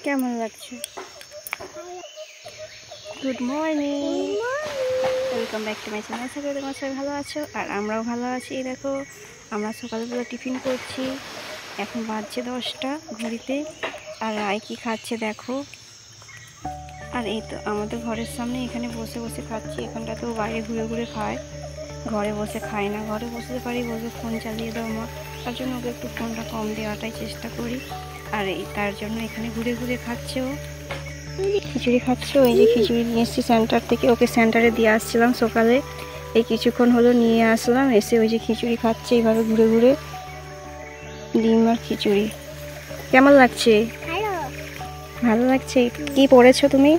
কেমন লাগছে? Good morning, welcome back to my channel. আশা করি তোমার সবাই ভালো আছো, আর আমরাও ভালো আছি। দেখো, আমরা সকালবেলা টিফিন করছি। এখন বাজছে 10টা ঘড়িতে। আর রায় কি খাচ্ছে দেখো। আর এই তো আমাদের ঘরের সামনে এখানে বসে বসে খাচ্ছি। এখানটা তো বাইরে ঘুরে ঘুরে খায়, ঘরে বসে খায় না। ঘরে বসতে পারি, বসে ফোন চালিয়ে দাও মা, তার জন্য ওকে একটু ফোনটা কম দেওয়াটাই চেষ্টা করি। আর এই তার জন্য এখানে ঘুরে ঘুরে খাচ্ছে ও। খিচুড়ি খাচ্ছে, ওই যে খিচুড়ি নিয়ে এসেছি সেন্টার থেকে, ওকে সেন্টারে দিয়ে আসছিলাম সকালে। এই কিছুক্ষণ হলো নিয়ে আসলাম, এসে ওই যে খিচুড়ি খাচ্ছে এইভাবে ঘুরে ঘুরে। ডিম আর খিচুড়ি। কেমন লাগছে? ভালো লাগছে। কি পড়েছো তুমি?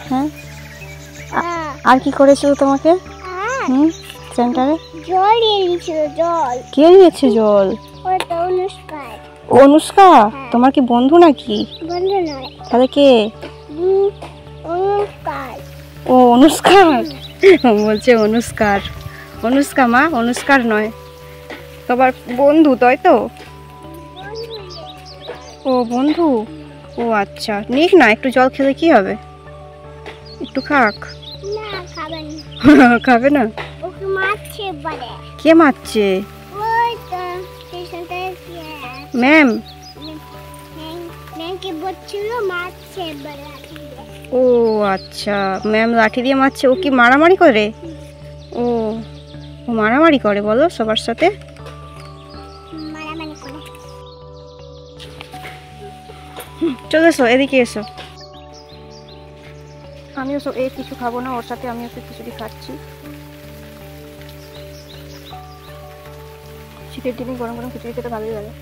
হ্যাঁ, আর কি করেছিল তোমাকে সেন্টারে? জল নিয়েছিল। জল কে নিয়েছে জল? অনুষ্কা? তোমার কি বন্ধু নাকি? বন্ধু নয়, তাহলে কে? অনুষ্কার। ও অনুষ্কার বলছে অনুষ্কার। অনুষ্কা মা, অনুষ্কার নয়। তোমার বন্ধু তাই তো? ও বন্ধু। ও আচ্ছা, নিক না, একটু জল খেলে কি হবে? একটু খাক। না, খাবে না। খাবে না? ওকে মারছে বলে। কে মারছে? ওই তো স্টেশনটায় ম্যাম। ম্যামকে বলছিল মারছে বলে। ও আচ্ছা, ম্যাম লাঠি দিয়ে মারছে। ও কি মারামারি করে? ও ও মারামারি করে বলো সবার সাথে? মারামারি করে। চলে এসো, এদিকে এসো। আমিও সব এই কিছু খাবো না, ওর সাথে আমিও একটু খিচুড়ি খাচ্ছি। শীতের দিনে গরম গরম খিচুড়ি খেতে ভালোই লাগে।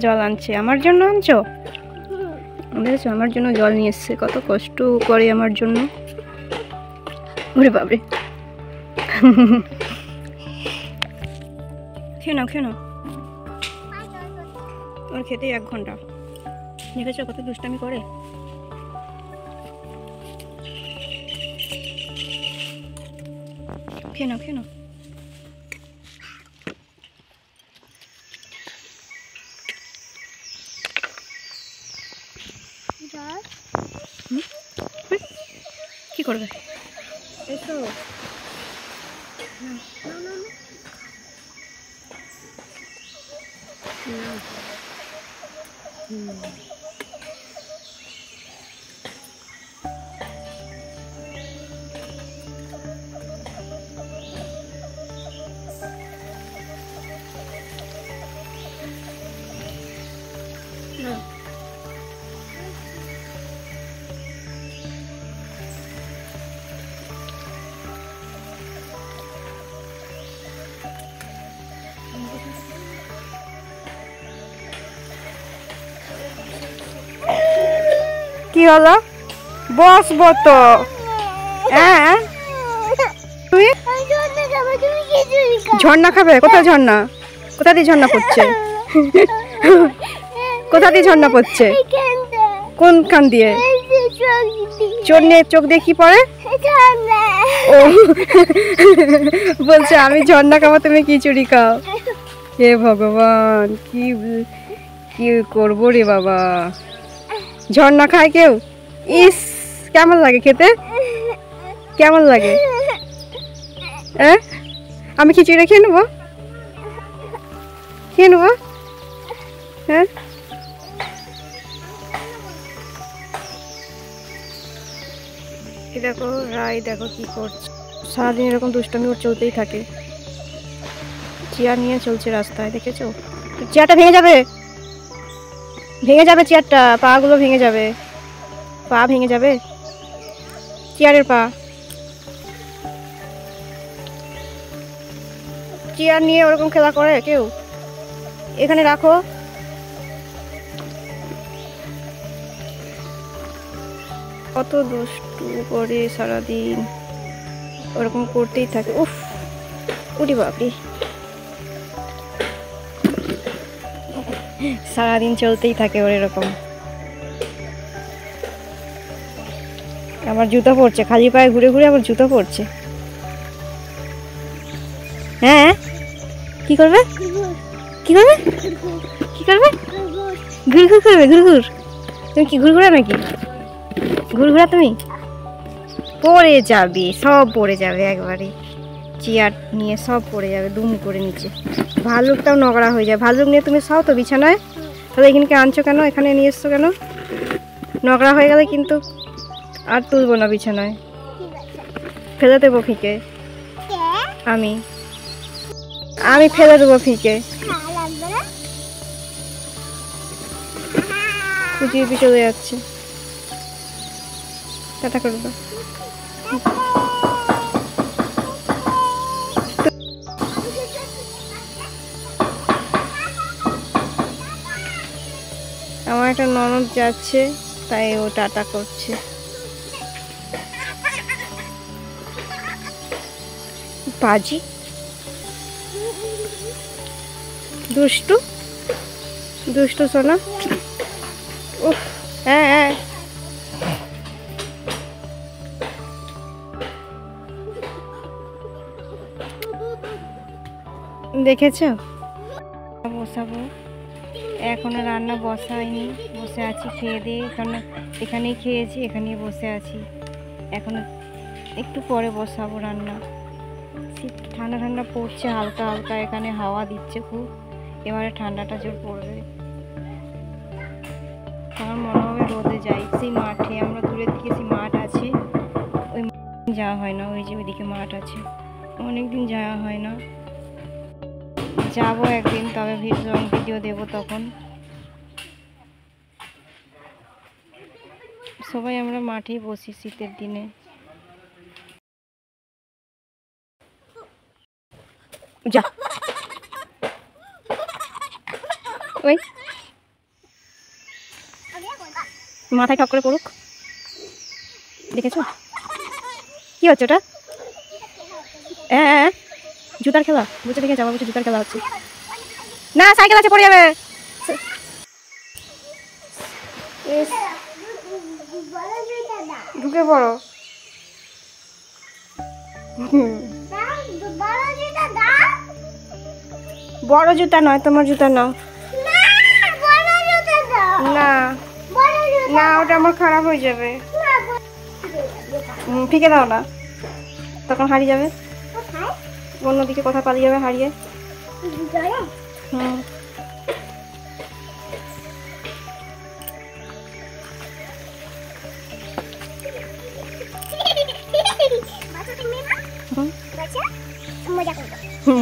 জল আনছে, আমার জন্য আনছো? বুঝেছো, আমার জন্য জল নিয়ে এসছে। কত কষ্ট করে আমার জন্য। ওরে বাবরে। খেয়ে নাও, খেয়ে নাও। ওর খেতে 1 ঘন্টা। দেখেছো কত দুষ্টামি করে। খেয়ে নাও, খেয়ে নাও। কি করবে? এসো। কি হলো? বসবো তো। হ্যাঁ, তুমি ঝর্ণা খাবে? কোথায় ঝর্ণা? কোথা দিয়ে ঝর্ণা পড়ছে? কোথা দিয়ে ঝর্ণা পড়ছে? কোনখান দিয়ে? চোখ দিয়ে কি পড়ে? ও বলছে আমি ঝর্ণা খাবো, তুমি খিচুড়ি খাও। হে ভগবান, কি কি করবো রে বাবা। ঝর্ণা খায় কেউ? ইস, কেমন লাগে খেতে? কেমন লাগে? আমি খিচুড়ি খেয়ে নেবো, খেয়ে নেবো। হ্যাঁ, দেখো রায় দেখো কি করছে। সারাদিন এরকম দুষ্টমি ওর চলতেই থাকে। চেয়ার নিয়ে চলছে রাস্তায়, দেখেছো? চেয়ারটা ভেঙে যাবে, ভেঙে যাবে চেয়ারটা। পা গুলো ভেঙে যাবে, পা ভেঙে যাবে চেয়ারের পা। চেয়ার নিয়ে ওরকম খেলা করে কেউ? এখানে রাখো। কত দুষ্টু করে সারাদিন, ওরকম করতেই থাকে। উফ, উঠি বাপরি, সারাদিন চলতেই থাকে ওর এরকম। আমার জুতো পড়ছে, খালি পায়ে ঘুরে ঘুরে আমার জুতো পড়ছে। হ্যাঁ কি করবে কি করবে কি করবে? ঘুরঘুর করবে, ঘুরঘুর। তুমি কি ঘুরঘুরা নাকি? ঘুরঘুরা তুমি? পড়ে যাবে, সব পড়ে যাবে একবারে। চেয়ার নিয়ে সব পড়ে যাবে দুম করে নিচে। ভাল্লুকটাও নোংরা হয়ে যায়। ভাল্লুক নিয়ে তুমি খাও তো বিছানায়, তাহলে এখানকে আনছো কেন, এখানে নিয়ে এসছো কেন? নোংরা হয়ে গেলে কিন্তু আর তুলবো না বিছানায়, ফেলে দেবো ফিকে। আমি আমি ফেলে দেবো ফিকে। খুঁজিয়ে চলে যাচ্ছে। টাটা করে দাও। আমার একটা ননদ যাচ্ছে, তাই ও টাটা করছে। পাজি দুষ্টু দুষ্টু সোনা। উফ, হ্যাঁ হ্যাঁ। দেখেছো? বসাবো, এখনো রান্না বসাইনি, বসে আছি খেয়ে দিয়ে। কারণ এখানেই খেয়েছি, এখানেই বসে আছি। এখনো একটু পরে বসাবো রান্না। শীত ঠান্ডা ঠান্ডা পড়ছে হালকা হালকা, এখানে হাওয়া দিচ্ছে খুব। এবারে ঠান্ডাটা জোর পড়বে। আমার মনে হবে রোদে যাই, সেই মাঠে আমরা দূরের দিকে সেই মাঠ আছে, ওই যাওয়া হয় না। ওই যে ওইদিকে মাঠ আছে, অনেকদিন যাওয়া হয় না। যাবো একদিন, তবে ভিডিও দেবো তখন। সবাই আমরা মাঠেই বসি শীতের দিনে। যা ওই মাথায় ঠক করে পড়ুক। দেখেছো কি হচ্ছে ওটা? হ্যাঁ জুতার খেলা, বুঝে দেখে যাবো, বুঝে জুতার খেলা হচ্ছে না। সাইকেল আছে, পড়ে যাবে। ঢুকে পড়ো। বড় জুতা নয়, তোমার জুতা নাও। না না, ওটা আমার খারাপ হয়ে যাবে। ফিকে দাও না, তখন হারিয়ে যাবে। অন্যদিকে কোথাও পালিয়ে যাবে হারিয়ে। হুম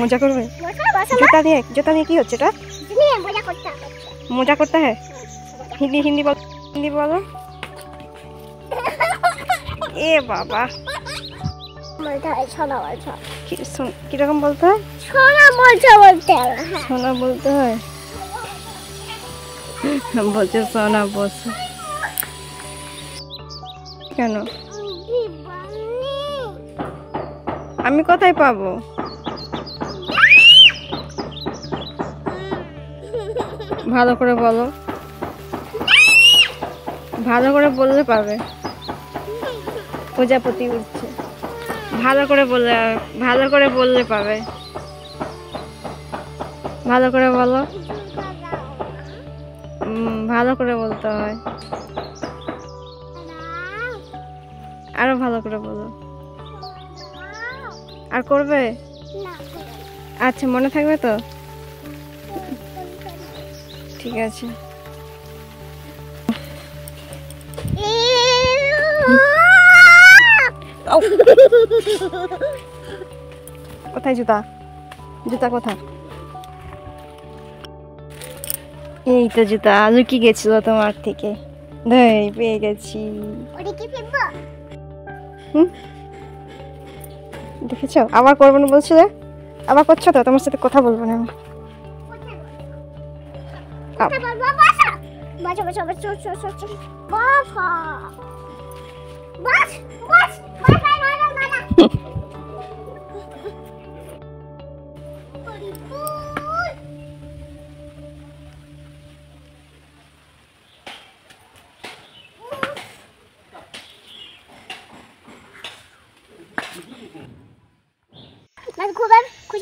মজা করবে। জুতা দিয়ে কি হচ্ছে এটা? মজা করতে হয়। হিন্দি হিন্দি বল, হিন্দি বলো। এ বাবা, কিরকম বলতে হয়? সোনা বলতে হয়। বলছে সোনা বস। কেন? আমি কোথায় পাবো? ভালো করে বলো, ভালো করে বললে পাবে। প্রজাপতি উঠছে, ভালো করে বললে, ভালো করে বললে পাবে। ভালো করে বলো। ভালো করে বলতে হয়, আরো ভালো করে বলো। আর করবে? আচ্ছা, মনে থাকবে তো? ঠিক আছে। কোথায় জুতা? জুতা কোথায়? এই তো জুতা লুকিয়ে গেছিল তোমার থেকে। পেয়ে গেছি। দেখেছো? আবার করবো না বলছিলে, আবার করছো তো। তোমার সাথে কথা বলবো না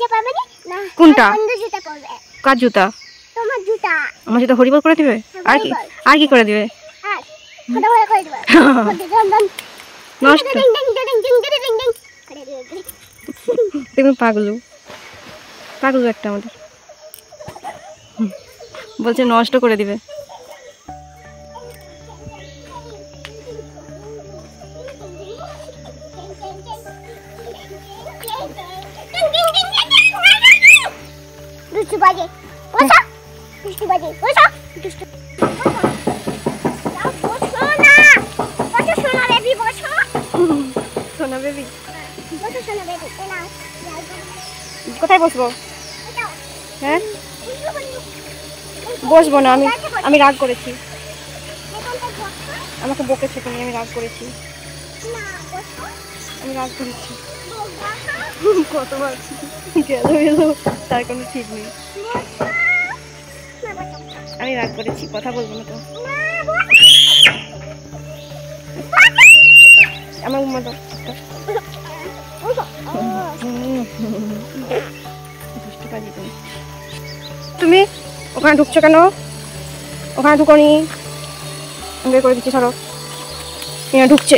জুতা পাবে না? কোনটা? বন্ধ জুতা পাবে। কার জুতা? তোমার জুতা। আমার জুতা হরিবল করে দিবে? আর কি? আর কি করে দিবে? আর ফটা ফটা করে দিবে। নষ্ট। Ding ding ding ding ding ding ding করে দিবে। তুমি পাগলু একটা আমাদের বলছে নষ্ট করে দিবে। দুষ্টু বাজে বসো, দুষ্টু বাজে বসো, দুষ্টু বসো সোনা বেবি বসো, সোনা বেবি বসো সোনা বেবি। নাও কোথায় বসবো? হ্যাঁ বসবো না, আমি রাগ করেছি, আমাকে বকেছে তুমি, আমি রাগ করেছি, আমি রাগ করেছি। কতবার গেল এলো তার কোনো ঠিক নেই। আমি রাগ করেছি, কথা বলবো না তো। আমার উম্মা দাও। তুমি ওখানে ঢুকছো কেন? ওখানে ঢুকোনি, বের করে দিচ্ছি, সরো। ঢুকছে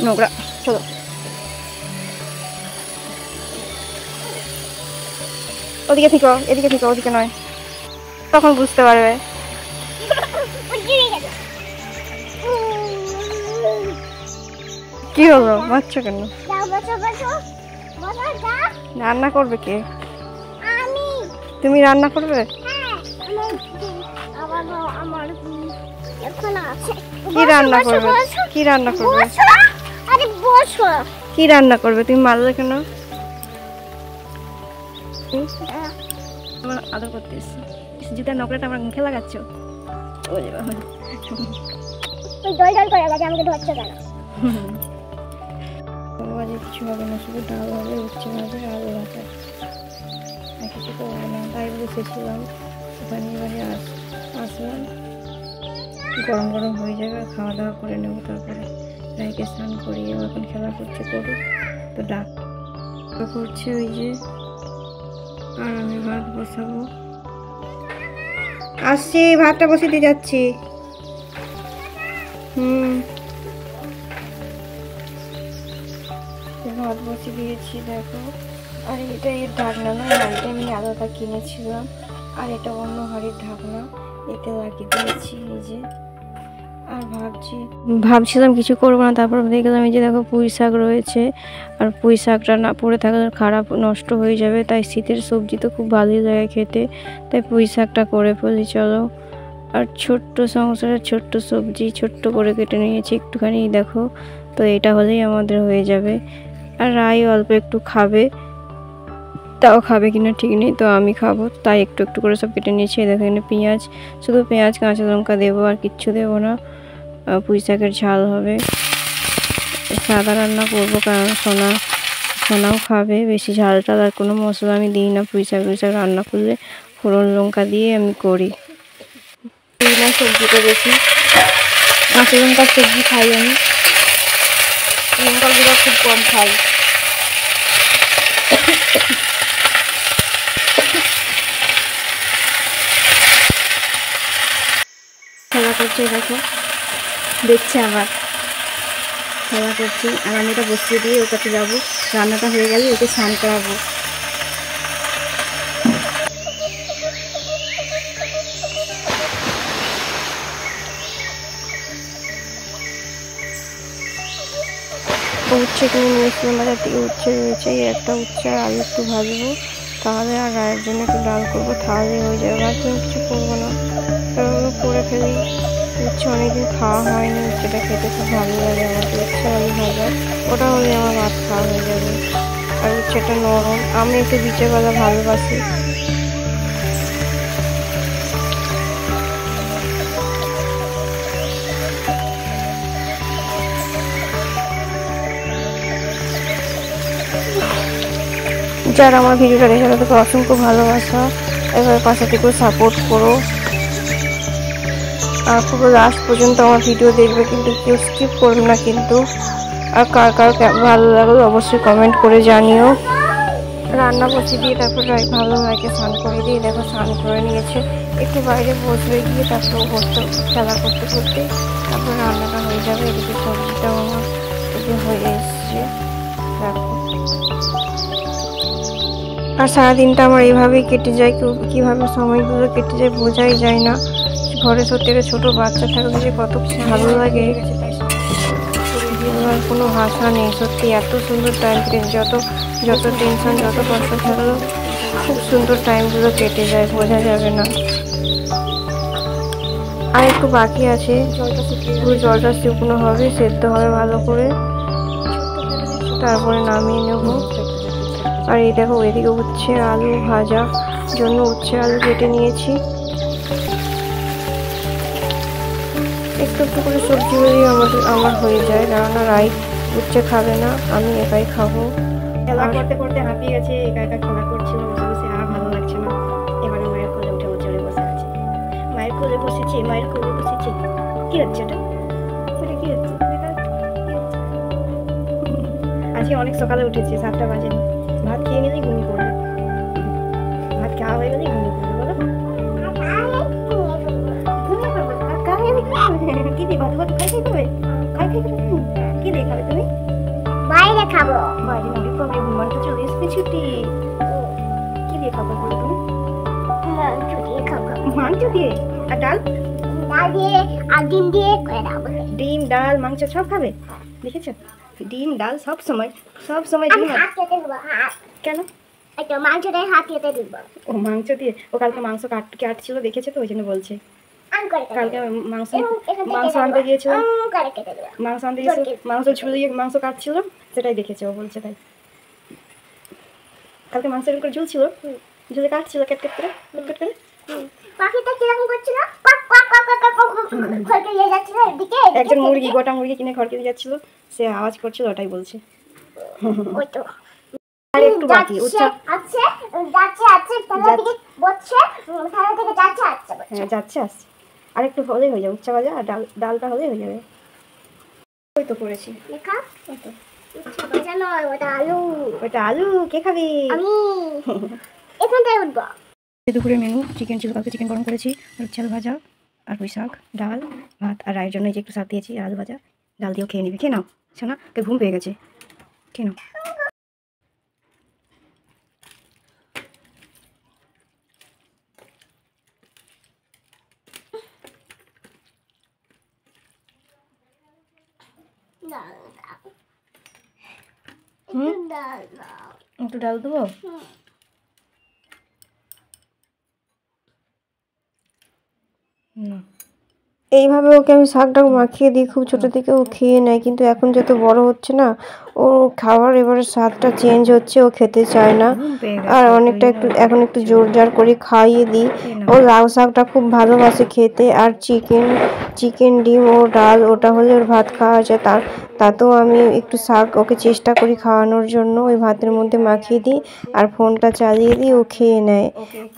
নোংরা, চলো। ওদিকে থেকো, এদিকে থেকো, ওদিকে নয়, তখন বুঝতে পারবে। কি হলো, বাচ্চা কেন? রান্না করবে কে? তুমি রান্না করবে? কি রান্না করবে? কি রান্না করবে? কি রান্না করবে? তুমি মারলে কেন? আমার আদর করতে এসছি, জুতার নকলাটা আমার মুখে লাগাচ্ছ? কিছু হবে না, শুধু ডাল হবে, উচ্ছে ভাজা, আলু ভাজা, আর কিছু করবো না। তাই বসেছিলাম, ওখানে এবারে আসলাম, গরম গরম হয়ে যাবে, খাওয়া দাওয়া করে নেবো। তারপরে রাইকে স্নান করিয়ে এখন খেলা করছে, করুক তো, ডাক করছে ওই যে। আর আমি ভাত বসাবো, আসছি, ভাতটা বসিয়ে যাচ্ছি। ভাত বসিয়ে দিয়েছি, দেখো। আর এটা এর ঢাকনা না, হাঁড়িটা আমি আলাদা কিনেছিলাম, আর এটা অন্য হাঁড়ির ঢাকনা, এতে লাগিয়ে দিয়েছি এই যে। আর ভাবছিলাম কিছু করবো না, তারপর দেখলাম এই যে দেখো পুঁই শাক রয়েছে, আর পুঁই শাকটা না পড়ে থাকলে খারাপ, নষ্ট হয়ে যাবে। তাই শীতের সবজি তো খুব ভালোই লাগে খেতে, তাই পুঁই শাকটা করে ফেলি, চলো। আর ছোট্ট সংসারের ছোট্ট সবজি ছোট্ট করে কেটে নিয়েছি একটুখানি, দেখো। তো এটা হলেই আমাদের হয়ে যাবে। আর রাই অল্প একটু খাবে, তাও খাবে কিনা ঠিক নেই, তো আমি খাবো, তাই একটু একটু করে সব কেটে নিয়েছি। দেখো এখানে পেঁয়াজ, শুধু পেঁয়াজ কাঁচা লঙ্কা দেবো, আর কিচ্ছু দেবো না। পুঁই শাকের ঝাল হবে, সাদা রান্না করবো, কারণ সোনাও খাবে। বেশি ঝাল টাল আর কোনো মশলা আমি দিই না পুঁই শাক রান্না করলে, ফোড়ন লঙ্কা দিয়ে আমি করি। দিই না সবজিটা বেশি, কাঁচা লঙ্কার সবজি খাই আমি, লঙ্কার গুঁড়ো খুব কম খাই। খেলা করছে, দেখো দেখছে, আবার খেলা করছে। আর আমি এটা বসিয়ে দিয়ে ওর কাছে যাবো, রান্নাটা হয়ে গেলে ওকে স্নান করাবো। উচ্ছে কিনে নিয়েছিলাম বাজার থেকে, উচ্ছে রয়েছে, একটা উচ্ছে আর আলু একটু ভাজবো, তাহলে আর রায়ের জন্য একটু ডাল করবো, তাহলে হয়ে যাবে। আর কিছু করবো না, করে ফেলি। উচ্ছে অনেকদিন খাওয়া হয়নি, উচ্ছেটা খেতে খুব ভালো লাগে আমার, উচ্ছে আলু ভাজা, ওটা হলে আমার ভাত খাওয়া হয়ে যাবে। আর উচ্ছেটা নরম, আমি একটু বিচেবেলা ভালোবাসি। যারা আমার ভিডিওটা দেখে তাদেরকে অসংখ্য ভালোবাসা, এবার পাশে থেকেও সাপোর্ট করো, আর পুরো লাস্ট পর্যন্ত আমার ভিডিও দেখবে, কিন্তু কেউ স্কিপ করবে না কিন্তু। আর কার কার ভালো লাগলো অবশ্যই কমেন্ট করে জানিও। রান্না বসিয়ে দিয়ে তারপর ভালো ভাইকে স্নান করে দিয়ে দেখো স্নান করে নিয়েছে, একটু বাইরে বসবে গিয়ে তারপর বসতে খেলা করতে করতে তারপর রান্নাটা হয়ে যাবে। এদিকে সবজিটাও আমার হয়ে এসছে দেখো। আর সারাদিনটা আমার এইভাবেই কেটে যায়, কীভাবে সময়গুলো কেটে যায় বোঝাই যায় না। ঘরে সত্যি একটা ছোটো বাচ্চা থাকলে যে কত ভালো লাগে কোনো ভাষা নেই। সত্যি এত সুন্দর টাইম কেটে, যত টেনশন যত কষ্ট থাকলেও খুব সুন্দর টাইমগুলো কেটে যায়, বোঝা যাবে না। আর একটু বাকি আছে, জলটা শুকনো হবে, সেদ্ধ হবে ভালো করে, তারপরে নামিয়ে নেব। আর এই দেখো এদিকে উচ্ছে আলু ভাজা জন্য উচ্ছে আলু কেটে নিয়েছি। একটু একটু করে সবজি হলেই আমার হয়ে যায়, কেননা রাই উচ্ছে খাবে না, আমি একাই খাবো। খেলা করতে করতে হাঁপিয়ে গেছে, একা একা খেলা করছিল বসে বসে, আর ভালো লাগছে না। এবারে মায়ের কোলে উঠে চলে বসে আছে, মায়ের কোলে বসেছে, মায়ের কোলে বসেছে। কি হচ্ছে ওটা? ওটা কি হচ্ছে? আজকে অনেক সকালে উঠেছে, 7টা বাজে। ভাত খেয়ে নিলেই ঘুমিয়ে পড়বে, ভাত খাওয়া হয়ে গেলেই ঘুমিয়ে পড়বে। বলো কি দিয়ে ভাত ভাত খাই খাবে? কি দিয়ে খাবে তুমি? বাইরে খাবো। বাইরে নদীর পাবে, ঘুমাতে চলে এসছে ছুটি। কি দিয়ে খাবো বলো তুমি? মাংস দিয়ে খাবো। মাংস দিয়ে? আর ডাল? ডাল দিয়ে আর ডিম দিয়ে করে খাবো। ডিম ডাল মাংস সব খাবে? দেখেছো ডিম ডাল সব সময় আমি ডিম। হাত কেটে দেবো, হাত। কেন? একটু মাংস দিয়ে হাত কেটে দেবো। ও মাংস দিয়ে, ও কালকে মাংস কাটছিল দেখেছে তো ওই জন্য বলছে। কালকে মাংস আনতে গিয়েছিল, মাংস ঝুল দিয়ে মাংস কাটছিল, সেটাই দেখেছে ও, বলছে তাই। কালকে মাংস এরকম করে ঝুলছিল, ঝুলে কাটছিল কেট কেট করে। পাখিটা কিরকম করছিল? কক কক কক কক কক কক খড়কে নিয়ে যাচ্ছিল এদিকে। একজন মুরগি, গোটা মুরগি কিনে খড়কে দিয়ে যাচ্ছিল, সে আওয়াজ করছিল, ওটাই বলছে। ওই তো আর একটু বাকি আছে আছে তাহলে দিকে বসছে, তাহলে থেকে যাচ্ছে আসছে। হ্যাঁ যাচ্ছে আসছে, আর একটু হলেই হয়ে যাবে, উচ্চা ভাজা আর ডালটা হলেই হয়ে যাবে। ওই তো করেছি, দেখা ওই তো উচ্চা ভাজা নয়, ওটা আলু। ওটা আলু কে খাবে? আমি এখানটায় উঠবো। দুপুরের মেনু চিকেন ছিল, কালকে চিকেন গরম করেছি, আর উচ্চাল ভাজা আর পুঁই শাক, ডাল ভাত, আর রায়ের জন্য যে একটু শাক দিয়েছি, আলু ভাজা, ডাল দিয়েও খেয়ে নিবি। খেয়ে নাও শোনা, কে ঘুম পেয়ে গেছে, খেয়ে নাও। একটু ডাল দেবো। এইভাবে ওকে আমি শাকটা মাখিয়ে দিই, খুব ছোটো থেকে ও খেয়ে নেয়, কিন্তু এখন যত বড় হচ্ছে না, ওর খাওয়ার এবারে স্বাদটা চেঞ্জ হচ্ছে, ও খেতে চায় না। আর অনেকটা এখন একটু জোর জার করে খাইয়ে দিই। ও লাউ শাকটা খুব ভালোবাসে খেতে, আর চিকেন ডিম ও ডাল ওটা হলে ওর ভাত খাওয়া যায়। তাতেও আমি একটু শাক ওকে চেষ্টা করি খাওয়ানোর জন্য, ওই ভাতের মধ্যে মাখিয়ে দিই আর ফোনটা চালিয়ে দিই, ও খেয়ে নেয়।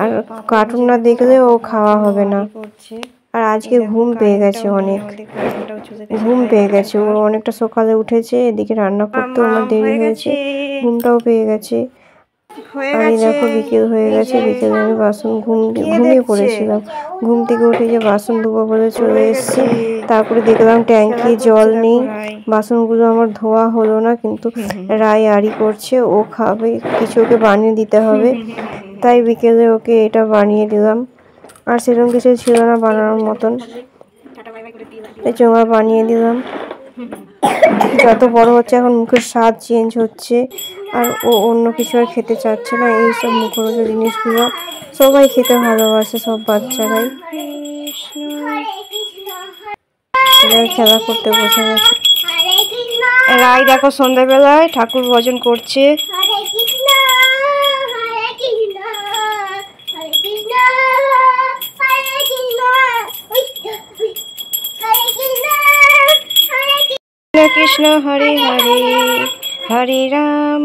আর কার্টুন না দেখলে ও খাওয়া হবে না। আর আজকে ঘুম পেয়ে গেছে, অনেক ঘুম পেয়ে গেছে, ও অনেকটা সকালে উঠেছে, এদিকে রান্না করতেও আমার দেরি হয়েছে, ঘুমটাও পেয়ে গেছে। আর এই দেখো বিকেল হয়ে গেছে, বিকেলে আমি ঘুমিয়ে পড়েছিলাম, ঘুম থেকে উঠে যে বাসন ধোবো বলে চলে এসেছি। তারপরে দেখলাম ট্যাঙ্কি জল নেই, বাসনগুলো আমার ধোয়া হলো না, কিন্তু রায় আড়ি করছে, ও খাবে কিছু, ওকে বানিয়ে দিতে হবে, তাই বিকেলে ওকে এটা বানিয়ে দিলাম। আর সেরকম কিছু ছিল না বানানোর মতন, তাই চোঙা বানিয়ে দিলাম। যত বড় হচ্ছে এখন মুখের স্বাদ চেঞ্জ হচ্ছে, আর ও অন্য কিছু আর খেতে চাচ্ছে না। এইসব মুখরোচক জিনিসগুলো সবাই খেতে ভালোবাসে, সব বাচ্চারাই। খেলা করতে বসে গেছে। রাই দেখো সন্ধ্যাবেলায় ঠাকুর ভজন করছে। কৃষ্ণ হরে হরে, হরে রাম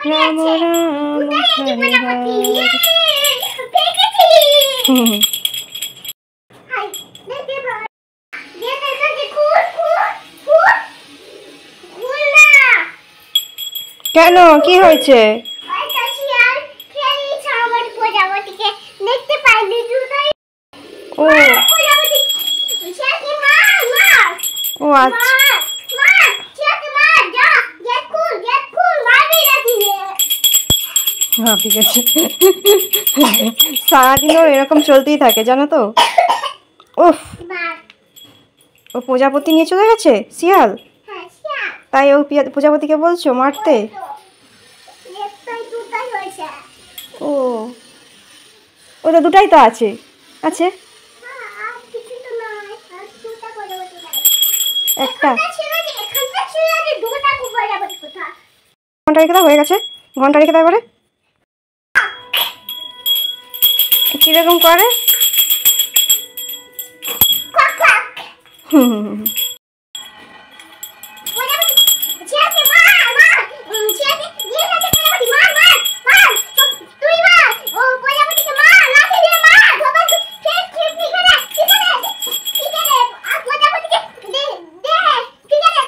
রাম রাম হরে হরে। কেন, কি হয়েছে? একটা শিয়াল খেয়েছে আমার প্রজাপতিকে, দেখতে পাইনি দুটোই। ও প্রজাপতি শিয়ালকে মার মার ও আচ্ছা। মার মার, শিয়ালকে মার, যা গেট খুল মারবি না দিলে। হ্যাঁ ঠিক আছে। সারাদিন ওর এরকম চলতেই থাকে জানো তো। উফ, মার। ও প্রজাপতি নিয়ে চলে গেছে শিয়াল, হ্যাঁ শিয়াল তাই ও প্রজাপতিকে বলছো মারতে? একটাই দুটাই হয়েছে। ও ও তো দুটাই তো আছে আছে আর কিছু তো নয়, আর দুটা প্রজাপতি নাই। একটা। এখানটা ছিল যে দুটা প্রজাপতি কোথায়? ঘন্টা রেখে দাও, হয়ে গেছে। ঘন্টা রেখে দাও এবারে। কিরকম করে? কক কক। হুম হুম হুম। প্রজাপতি শিয়ালকে মার মার, শিয়ালকে দিয়ে গেছে প্রজাপতি, মার মার মার, তুই মার, ও প্রজাপতিকে মার, লাঠি দিয়ে মার, বাবা ঠিক ঠিক ঠিক করে আর প্রজাপতিকে দে দে ঠিক আছে,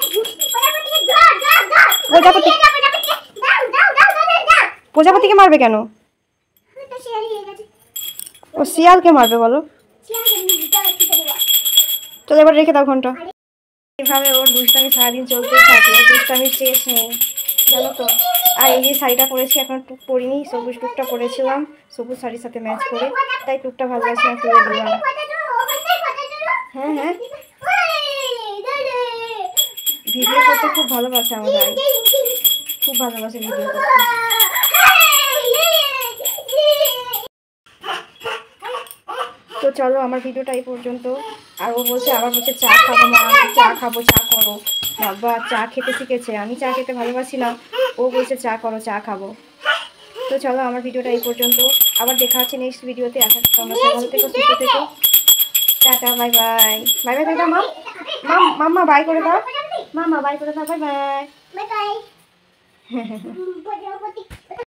প্রজাপতিকে ধর ধর ধর, প্রজাপতি প্রজাপতিকে দাও দাও দাও দাও দাও। প্রজাপতিকে মারবে কেন? তো শিয়াল নিয়ে গেছে, ও শিয়ালকে মারবে বলো। শিয়ালকে দাও ঠিক আছে। চলো এবার রেখে দাও ঘন্টা। এভাবে ওর দুষ্টামি সারাদিন চলতেই থাকে, ওর দুষ্টামির শেষ নেই জানো তো। আর এই যে শাড়িটা পরেছি, এখন টুক পরিনি, সবুজ টুকটা পরেছিলাম সবুজ শাড়ির সাথে ম্যাচ করে, তাই টুকটা ভালোবাসি না, তুলে দিলাম। হ্যাঁ হ্যাঁ, ভিডিও করতে খুব ভালোবাসে আমার ভাই, খুব ভালোবাসে ভিডিও করতে। তো চলো আমার ভিডিওটা এই পর্যন্ত। আর ও বলছে, আবার বলছে চা খাবো মা, চা খাবো, চা করো। বাবা চা খেতে শিখেছে, আমি চা খেতে ভালোবাসি না, ও বলছে চা করো, চা খাবো। তো চলো আমার ভিডিওটা এই পর্যন্ত, আবার দেখা হচ্ছে নেক্সট ভিডিওতে। আশা করি তোমরা সবাই ভালো থেকো, সুস্থ থেকো। Tata, bye bye. Bye bye করে দাও মাম, মাম্মা বাই করে দাও, মাম্মা বাই করে দাও, বাই বাই। Bye bye. প্রজাপতি